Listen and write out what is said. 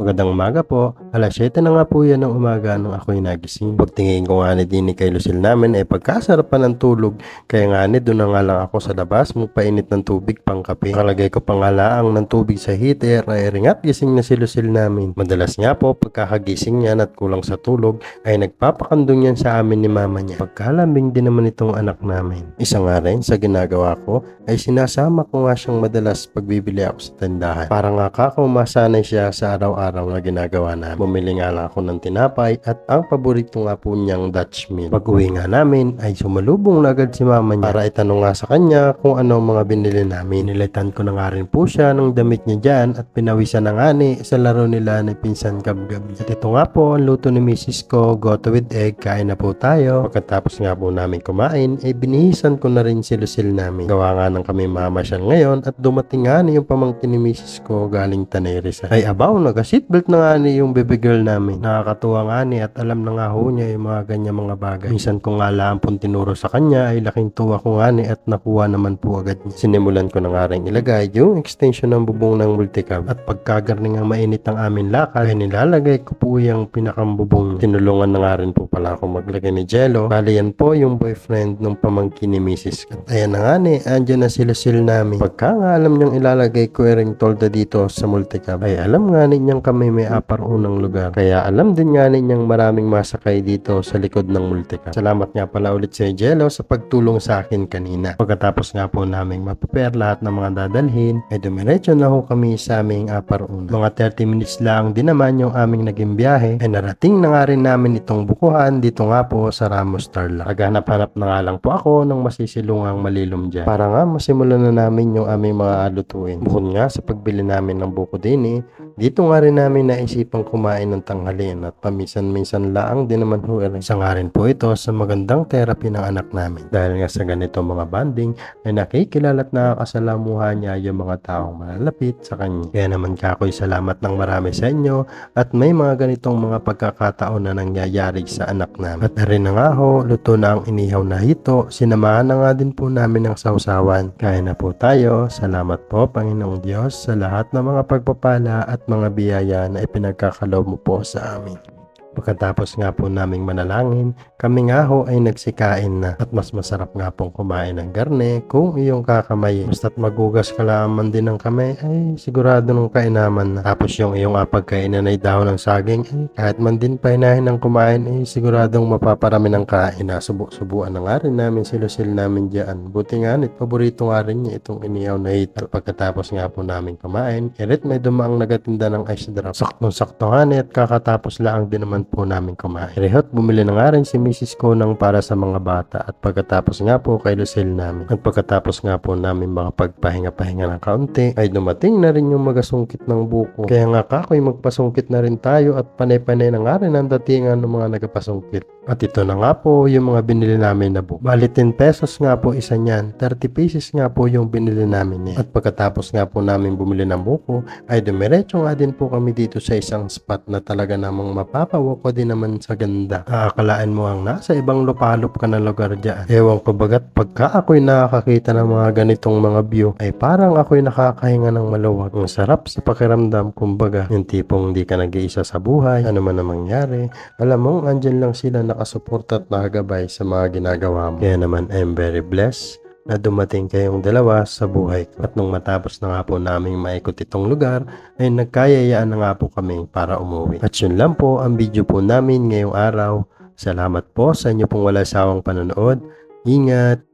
Magandang umaga po. Alas 7 na nga po yan ng umaga nung ako'y nagising. Pagtingin ko nga ni din kay Lucille namin ay pagkasarap pa ng tulog. Kaya nga ni doon na nga lang ako sa labas magpainit ng tubig pang kape. Nakalagay ko pang halaang ng tubig sa heater ay ringat gising na si Lucille namin. Madalas nga po pagkakagising niyan at kulang sa tulog ay nagpapakandong yan sa amin ni mama niya. Pagkalambing din naman itong anak namin. Isa nga rin sa ginagawa ko ay sinasama ko nga siyang madalas pagbibili ako sa tindahan. Para nga kako masanay siya sa araw-araw na ginagawa namin. Bumili nga lang ako ng tinapay at ang paborito nga po niyang Dutch meal. Pag uwi nga namin ay sumalubong na agad si mama niya para itanong nga sa kanya kung ano ang mga binili namin. Nilitan ko na nga rin po siya ng damit niya dyan at pinawisan na nga ni sa laro nila ni Pinsan Gab-Gabi. At ito nga po ang luto ni Mrs. ko, goto with egg. Kain na po tayo. Pagkatapos nga po namin kumain ay binihisan ko na rin si Lucille namin. Gawa nga ng kami mama siya ngayon at dumating nga ni yung pamangkin ni Mrs. ko galing Tanay Rizal. Ay abaw, naka-seatbelt na nga ni yung baby girl namin. Nakakatuwa nga ni at alam na nga ho niya yung mga ganyan mga bagay. Minsan ko nga lang pong tinuro sa kanya ay laking tuwa ko nga ni at nakuha naman po agad niya. Sinimulan ko na nga rin ilagay yung extension ng bubong ng multicab at pagkagarning ang mainit ang amin lakal ay nilalagay ko po yung pinakambubong. Tinulungan na nga rin po pala ako maglagay ni Jello. Bali yan po yung boyfriend ng pamangkin ni Mrs. At ayan na nga ni, andyan na si Lucille namin. Pagka nga alam niyang ilalagay ko yung tolda dito sa multicab ay alam nga ninyang kami may apar unang lugar. Kaya alam din nga ninyang maraming masakay dito sa likod ng multicab. Salamat nga pala ulit sa Jello sa pagtulong sa akin kanina. Pagkatapos nga po naming maprepare lahat ng mga dadalhin ay dumiretso na ho kami sa aming apar una. Mga 30 minutes lang din naman yung aming naging biyahe ay narating na nga rin namin itong bukuhan dito nga po sa Ramos Tarlac. Naghanap-hanap na nga lang po ako ng masisilungang malilom dyan para nga masimulan na namin yung aming mga lutuin. Bukod nga sa pagbili namin ng buko din dito nga rin namin naisipang kumain ng tanghalian at paminsan-minsan laang din naman ho rin. Isa nga rin po ito sa magandang therapy ng anak namin. Dahil nga sa ganito mga banding ay nakikilala at nakakasalamuhan niya yung mga taong malalapit sa kanya. Kaya naman kakoy salamat ng marami sa inyo at may mga ganitong mga pagkakataon na nangyayari sa anak namin. At rin na nga ho, luto na ang inihaw na hito. Sinamahan na nga din po namin ng sausawan. Kaya na po tayo. Salamat po Panginoong Diyos sa lahat ng mga pagpapala at mga biyaya na ipinagkakaloob mo po sa amin. Pagkatapos nga po naming manalangin, kami nga ho ay nagsikain na at mas masarap nga pong kumain ng garne kung iyong kakamay. Basta't magugas ka laman din ng kamay ay sigurado nung kainaman na. Tapos yung iyong pagkainan ay dahon ng saging ay kahit man din painahin ng kumain ay siguradong mapaparami ng kain na. Subuan na nga rin namin si Lucille namin dyan. Buti nga nit, paborito nga rin niya itong inihaw na hito. At pagkatapos nga po namin kumain, erit may dumaang nagatinda ng ice drop. Saktong-sakto nga at kakatapos lang din naman po namin kumain. Rehot, bumili na nga rin si Mrs. ko ng para sa mga bata at pagkatapos nga po kay Lucille namin. At pagkatapos nga po namin makapagpahinga-pahinga ng kaunti ay dumating na rin yung magasungkit ng buko. Kaya nga kakoy magpasungkit na rin tayo at panay-panay na nga rin ang datingan ng mga nagpasungkit. At ito na nga po yung mga binili namin na buko. Bali 10 pesos nga po isa niyan. 30 pieces nga po yung binili namin At pagkatapos nga po namin bumili ng buko ay dumiretso nga din po kami dito sa isang spot na talaga namang mapapawak ko din naman sa ganda. Aakalaan mo ang nasa ibang lupalop ka na lugar dyan. Ewan ko bagat pagka ako'y nakakakita ng mga ganitong mga view ay parang ako'y nakakahinga ng maluwag. Ang sarap sa pakiramdam, kumbaga yung tipong hindi ka nag-iisa sa buhay, ano man ang mangyari. Alam mo, andyan lang sila nakasuporta at nakagabay sa mga ginagawa mo. Kaya naman I'm very blessed na dumating kayong dalawa sa buhay ko. At nung matapos na nga po namin maikot itong lugar, ay nagkayayaan na nga po kami para umuwi. At yun lang po ang video po namin ngayong araw. Salamat po sa inyo pong wala sawang panonood. Ingat!